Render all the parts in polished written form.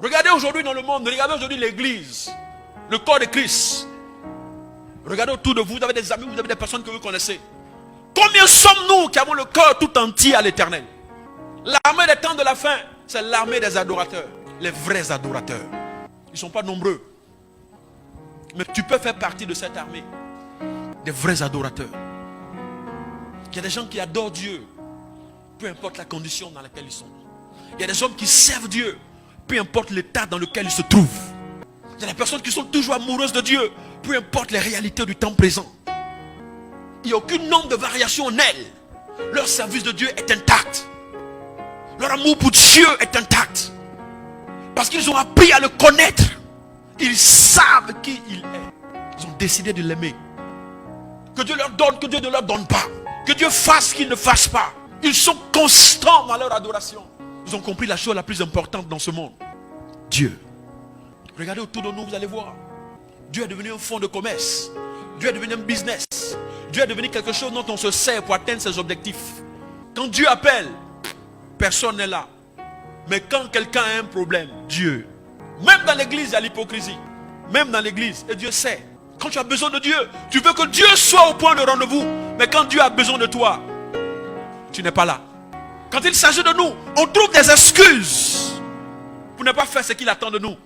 Regardez aujourd'hui dans le monde, regardez aujourd'hui l'église, le corps de Christ. Regardez autour de vous, vous avez des amis, vous avez des personnes que vous connaissez. Combien sommes-nous qui avons le cœur tout entier à l'éternel? L'armée des temps de la fin, c'est l'armée des adorateurs. Les vrais adorateurs. Ils ne sont pas nombreux. Mais tu peux faire partie de cette armée. Des vrais adorateurs. Il y a des gens qui adorent Dieu, peu importe la condition dans laquelle ils sont. Il y a des hommes qui servent Dieu, peu importe l'état dans lequel ils se trouvent. Il y a des personnes qui sont toujours amoureuses de Dieu, peu importe les réalités du temps présent. Il n'y a aucune nombre de variation en elles. Leur service de Dieu est intact. Leur amour pour Dieu est intact. Parce qu'ils ont appris à le connaître. Ils savent qui il est. Ils ont décidé de l'aimer. Que Dieu leur donne, que Dieu ne leur donne pas. Que Dieu fasse, qu'il ne fasse pas. Ils sont constants dans leur adoration. Ils ont compris la chose la plus importante dans ce monde. Dieu. Regardez autour de nous, vous allez voir. Dieu est devenu un fonds de commerce. Dieu est devenu un business. Dieu est devenu quelque chose dont on se sert pour atteindre ses objectifs. Quand Dieu appelle, personne n'est là. Mais quand quelqu'un a un problème, Dieu. Même dans l'église, il y a l'hypocrisie. Même dans l'église, et Dieu sait. Quand tu as besoin de Dieu, tu veux que Dieu soit au point de rendez-vous. Mais quand Dieu a besoin de toi, tu n'es pas là. Quand il s'agit de nous, on trouve des excuses pour ne pas faire ce qu'il attend de nous.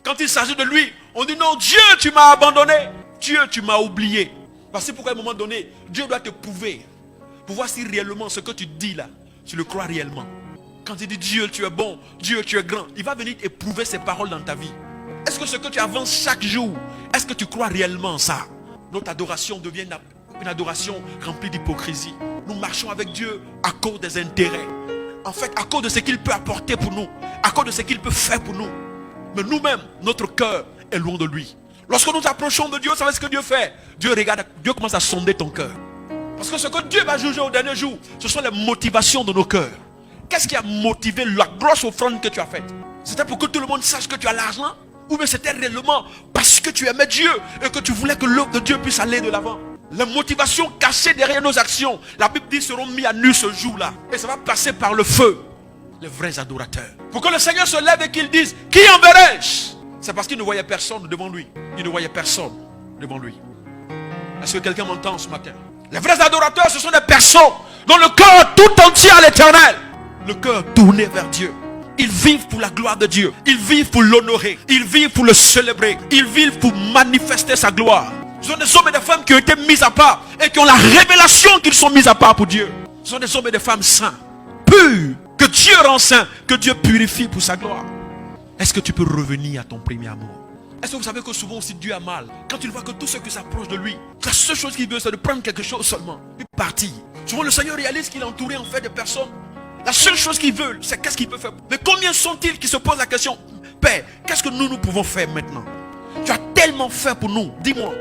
Quand il s'agit de lui, on dit non, Dieu, tu m'as abandonné. Dieu, tu m'as oublié. Voici pourquoi à un moment donné, Dieu doit te prouver. Pour voir si réellement ce que tu dis là, tu le crois réellement. Quand il dit Dieu, tu es bon, Dieu, tu es grand, il va venir éprouver ses paroles dans ta vie. Est-ce que ce que tu avances chaque jour, est-ce que tu crois réellement ça? Notre adoration devient une adoration remplie d'hypocrisie. Nous marchons avec Dieu à cause des intérêts. En fait, à cause de ce qu'il peut apporter pour nous. À cause de ce qu'il peut faire pour nous. Mais nous-mêmes, notre cœur est loin de lui. Lorsque nous approchons de Dieu, vous savez ce que Dieu fait? Dieu regarde, Dieu commence à sonder ton cœur. Parce que ce que Dieu va juger au dernier jour, ce sont les motivations de nos cœurs. Qu'est-ce qui a motivé la grosse offrande que tu as faite? C'était pour que tout le monde sache que tu as l'argent? Ou bien c'était réellement parce que tu aimais Dieu et que tu voulais que l'œuvre de Dieu puisse aller de l'avant? Les motivations cachées derrière nos actions, la Bible dit, seront mis à nu ce jour-là. Et ça va passer par le feu. Les vrais adorateurs. Pour que le Seigneur se lève et qu'il dise, qui enverrai-je? C'est parce qu'il ne voyait personne devant lui. Il ne voyait personne devant lui. Est-ce que quelqu'un m'entend ce matin? Les vrais adorateurs, ce sont des personnes dont le cœur tout entier à l'éternel. Le cœur tourné vers Dieu. Ils vivent pour la gloire de Dieu. Ils vivent pour l'honorer. Ils vivent pour le célébrer. Ils vivent pour manifester sa gloire. Ce sont des hommes et des femmes qui ont été mis à part et qui ont la révélation qu'ils sont mis à part pour Dieu. Ce sont des hommes et des femmes saints, purs, que Dieu rend saints, que Dieu purifie pour sa gloire. Est-ce que tu peux revenir à ton premier amour? Est-ce que vous savez que souvent aussi Dieu a mal? Quand il voit que tous ceux qui s'approchent de lui, la seule chose qu'il veut, c'est de prendre quelque chose seulement, puis partir. Souvent le Seigneur réalise qu'il est entouré en fait de personnes. La seule chose qu'il veut, c'est qu'est-ce qu'il peut faire. Mais combien sont-ils qui se posent la question, Père, qu'est-ce que nous pouvons faire maintenant? Tu as tellement fait pour nous. Dis-moi,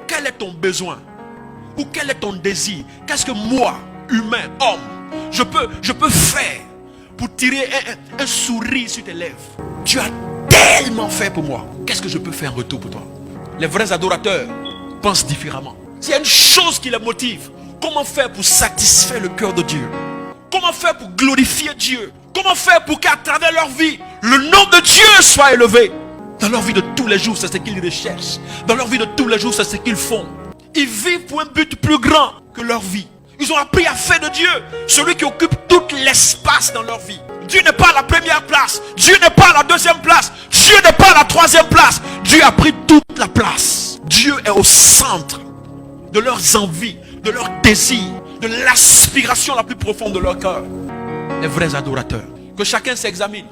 quel est ton besoin? Ou quel est ton désir? Qu'est-ce que moi, humain, homme, je peux faire pour tirer un sourire sur tes lèvres? Tu as tellement fait pour moi. Qu'est-ce que je peux faire en retour pour toi? Les vrais adorateurs pensent différemment. S'il y a une chose qui les motive, comment faire pour satisfaire le cœur de Dieu? Comment faire pour glorifier Dieu? Comment faire pour qu'à travers leur vie, le nom de Dieu soit élevé? Dans leur vie de tous les jours, c'est ce qu'ils recherchent. Dans leur vie de tous les jours, c'est ce qu'ils font. Ils vivent pour un but plus grand que leur vie. Ils ont appris à faire de Dieu celui qui occupe tout l'espace dans leur vie. Dieu n'est pas à la première place. Dieu n'est pas à la deuxième place. Dieu n'est pas à la troisième place. Dieu a pris toute la place. Dieu est au centre de leurs envies, de leurs désirs, de l'aspiration la plus profonde de leur cœur. Les vrais adorateurs. Que chacun s'examine.